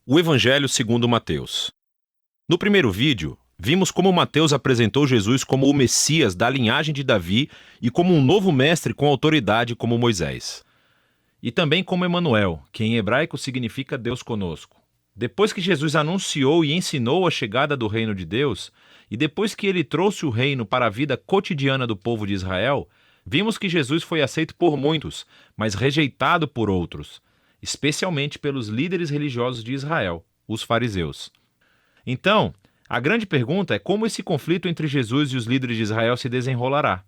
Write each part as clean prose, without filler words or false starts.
O Evangelho segundo Mateus. No primeiro vídeo, vimos como Mateus apresentou Jesus como o Messias da linhagem de Davi e como um novo mestre com autoridade como Moisés. E também como Emanuel, que em hebraico significa Deus conosco. Depois que Jesus anunciou e ensinou a chegada do reino de Deus, e depois que ele trouxe o reino para a vida cotidiana do povo de Israel, vimos que Jesus foi aceito por muitos, mas rejeitado por outros, especialmente pelos líderes religiosos de Israel, os fariseus. Então, a grande pergunta é como esse conflito entre Jesus e os líderes de Israel se desenrolará.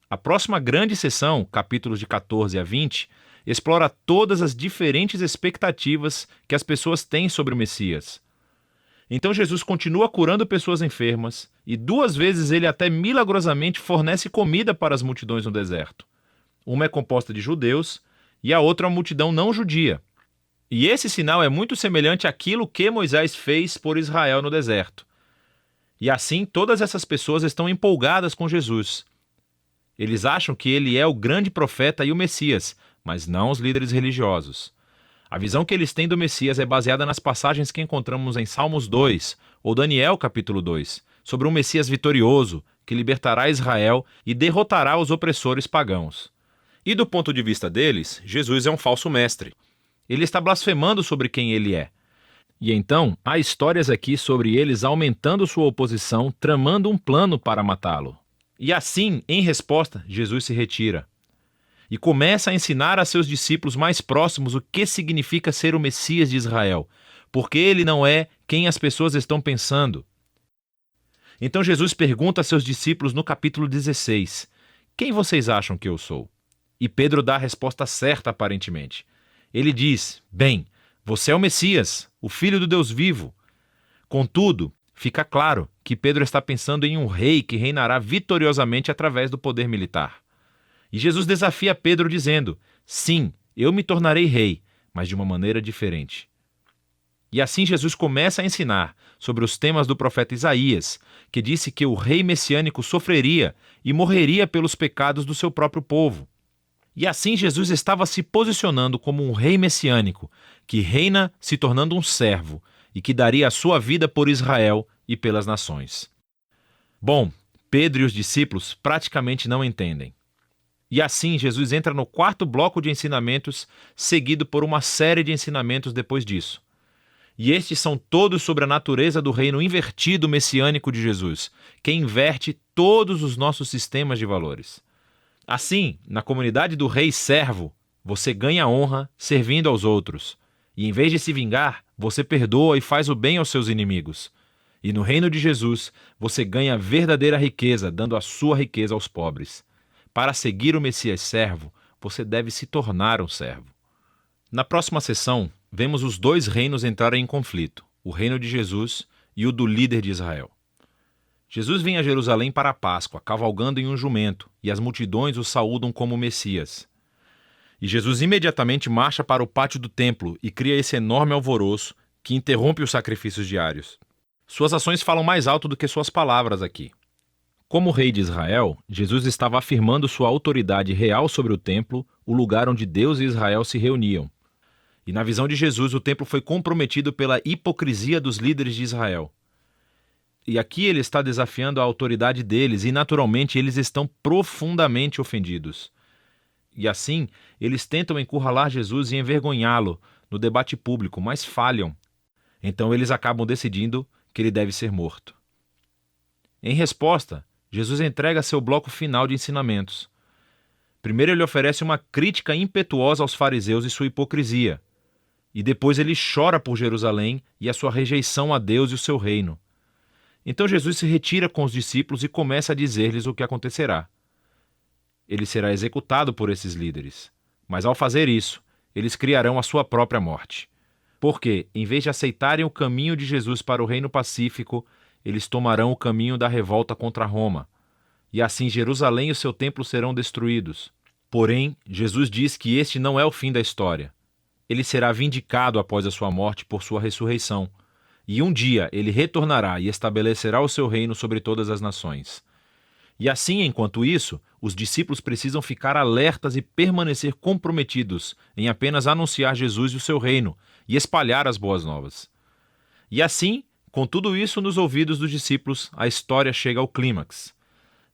A próxima grande sessão, capítulos de 14 a 20, explora todas as diferentes expectativas que as pessoas têm sobre o Messias. Então Jesus continua curando pessoas enfermas e 2 vezes ele até milagrosamente fornece comida para as multidões no deserto. Uma é composta de judeus e a outra é uma multidão não judia. E esse sinal é muito semelhante àquilo que Moisés fez por Israel no deserto. E assim todas essas pessoas estão empolgadas com Jesus. Eles acham que ele é o grande profeta e o Messias, mas não os líderes religiosos. A visão que eles têm do Messias é baseada nas passagens que encontramos em Salmos 2 ou Daniel capítulo 2, sobre um Messias vitorioso que libertará Israel e derrotará os opressores pagãos. E do ponto de vista deles, Jesus é um falso mestre. Ele está blasfemando sobre quem ele é. E então, há histórias aqui sobre eles aumentando sua oposição, tramando um plano para matá-lo. E assim, em resposta, Jesus se retira e começa a ensinar a seus discípulos mais próximos o que significa ser o Messias de Israel, porque ele não é quem as pessoas estão pensando. Então Jesus pergunta a seus discípulos no capítulo 16, quem vocês acham que eu sou? E Pedro dá a resposta certa aparentemente. Ele diz, bem, você é o Messias, o Filho do Deus vivo. Contudo, fica claro que Pedro está pensando em um rei que reinará vitoriosamente através do poder militar. E Jesus desafia Pedro dizendo, sim, eu me tornarei rei, mas de uma maneira diferente. E assim Jesus começa a ensinar sobre os temas do profeta Isaías, que disse que o rei messiânico sofreria e morreria pelos pecados do seu próprio povo. E assim Jesus estava se posicionando como um rei messiânico, que reina se tornando um servo e que daria a sua vida por Israel e pelas nações. Bom, Pedro e os discípulos praticamente não entendem. E assim Jesus entra no 4º bloco de ensinamentos, seguido por uma série de ensinamentos depois disso. E estes são todos sobre a natureza do reino invertido messiânico de Jesus, que inverte todos os nossos sistemas de valores. Assim, na comunidade do rei servo, você ganha honra servindo aos outros. E em vez de se vingar, você perdoa e faz o bem aos seus inimigos. E no reino de Jesus, você ganha verdadeira riqueza, dando a sua riqueza aos pobres. Para seguir o Messias servo, você deve se tornar um servo. Na próxima sessão, vemos os 2 reinos entrarem em conflito, o reino de Jesus e o do líder de Israel. Jesus vem a Jerusalém para a Páscoa, cavalgando em um jumento, e as multidões o saúdam como Messias. E Jesus imediatamente marcha para o pátio do templo e cria esse enorme alvoroço que interrompe os sacrifícios diários. Suas ações falam mais alto do que suas palavras aqui. Como rei de Israel, Jesus estava afirmando sua autoridade real sobre o templo, o lugar onde Deus e Israel se reuniam. E na visão de Jesus, o templo foi comprometido pela hipocrisia dos líderes de Israel. E aqui ele está desafiando a autoridade deles e, naturalmente, eles estão profundamente ofendidos. E assim, eles tentam encurralar Jesus e envergonhá-lo no debate público, mas falham. Então eles acabam decidindo que ele deve ser morto. Em resposta, Jesus entrega seu bloco final de ensinamentos. Primeiro ele oferece uma crítica impetuosa aos fariseus e sua hipocrisia. E depois ele chora por Jerusalém e a sua rejeição a Deus e o seu reino. Então Jesus se retira com os discípulos e começa a dizer-lhes o que acontecerá. Ele será executado por esses líderes. Mas ao fazer isso, eles criarão a sua própria morte. Porque, em vez de aceitarem o caminho de Jesus para o reino pacífico, eles tomarão o caminho da revolta contra Roma. E assim Jerusalém e o seu templo serão destruídos. Porém, Jesus diz que este não é o fim da história. Ele será vindicado após a sua morte por sua ressurreição. E um dia ele retornará e estabelecerá o seu reino sobre todas as nações. E assim, enquanto isso, os discípulos precisam ficar alertas e permanecer comprometidos em apenas anunciar Jesus e o seu reino e espalhar as boas novas. E assim, com tudo isso nos ouvidos dos discípulos, a história chega ao clímax.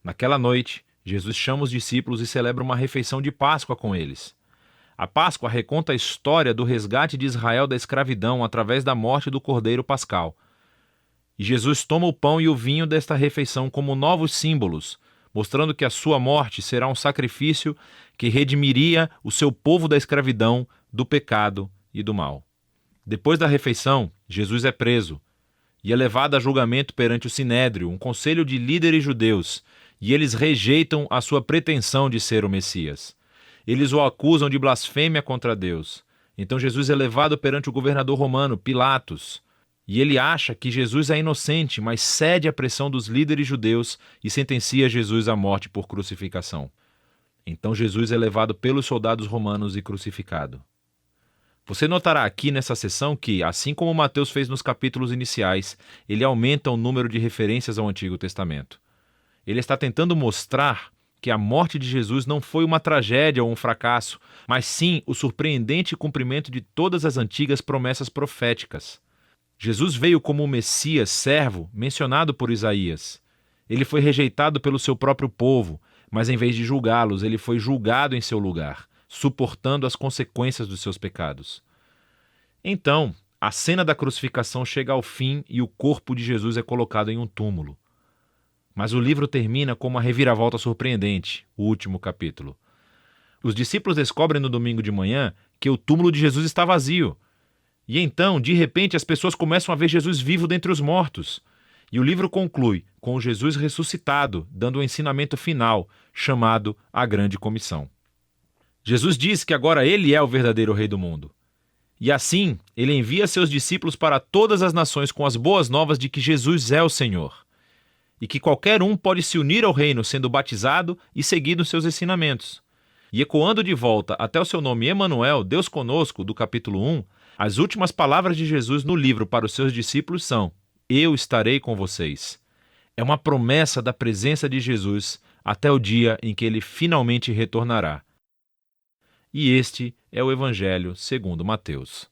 Naquela noite, Jesus chama os discípulos e celebra uma refeição de Páscoa com eles. A Páscoa reconta a história do resgate de Israel da escravidão através da morte do Cordeiro Pascal. E Jesus toma o pão e o vinho desta refeição como novos símbolos, mostrando que a sua morte será um sacrifício que redimiria o seu povo da escravidão, do pecado e do mal. Depois da refeição, Jesus é preso e é levado a julgamento perante o Sinédrio, um conselho de líderes judeus, e eles rejeitam a sua pretensão de ser o Messias. Eles o acusam de blasfêmia contra Deus. Então Jesus é levado perante o governador romano, Pilatos, e ele acha que Jesus é inocente, mas cede à pressão dos líderes judeus e sentencia Jesus à morte por crucificação. Então Jesus é levado pelos soldados romanos e crucificado. Você notará aqui nessa seção que, assim como Mateus fez nos capítulos iniciais, ele aumenta o número de referências ao Antigo Testamento. Ele está tentando mostrar que a morte de Jesus não foi uma tragédia ou um fracasso, mas sim o surpreendente cumprimento de todas as antigas promessas proféticas. Jesus veio como o Messias servo mencionado por Isaías. Ele foi rejeitado pelo seu próprio povo, mas em vez de julgá-los, ele foi julgado em seu lugar, suportando as consequências dos seus pecados. Então, a cena da crucificação chega ao fim e o corpo de Jesus é colocado em um túmulo. Mas o livro termina com uma reviravolta surpreendente, o último capítulo. Os discípulos descobrem no domingo de manhã que o túmulo de Jesus está vazio. E então, de repente, as pessoas começam a ver Jesus vivo dentre os mortos. E o livro conclui com Jesus ressuscitado, dando um ensinamento final, chamado a Grande Comissão. Jesus diz que agora ele é o verdadeiro rei do mundo. E assim, ele envia seus discípulos para todas as nações com as boas novas de que Jesus é o Senhor. E que qualquer um pode se unir ao reino sendo batizado e seguindo seus ensinamentos. E ecoando de volta até o seu nome Emanuel, Deus conosco, do capítulo 1, as últimas palavras de Jesus no livro para os seus discípulos são: eu estarei com vocês. É uma promessa da presença de Jesus até o dia em que ele finalmente retornará. E este é o Evangelho segundo Mateus.